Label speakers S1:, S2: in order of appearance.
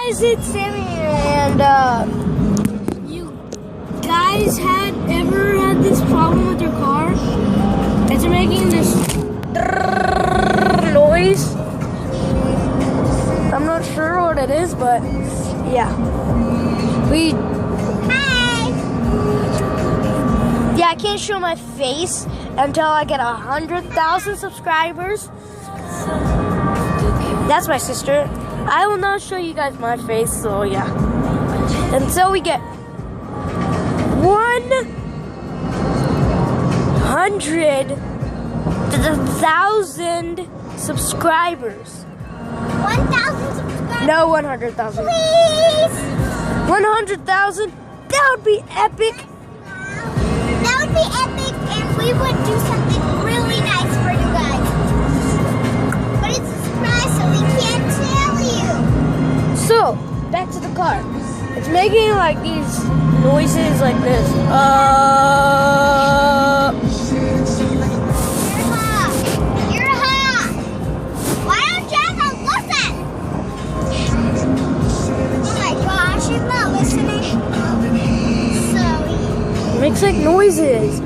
S1: guys, it's Sammy, and you guys ever had this problem with your car? It's making this noise. I'm not sure what it is, but yeah. Yeah, I can't show my face until I get 100,000 subscribers. That's my sister. I will not show you guys my face, so yeah. Until we get 100,000 subscribers.
S2: 1,000 subscribers?
S1: No, 100,000.
S2: Please!
S1: 100,000? That would be epic.
S2: That would be epic, and we would do something really nice for you guys. But it's a surprise, so we can't tell you.
S1: So, back to the car. It's making like these noises like this.
S2: You're hot. Why don't you have a listen? Oh my gosh, she's not listening. So
S1: It makes like noises.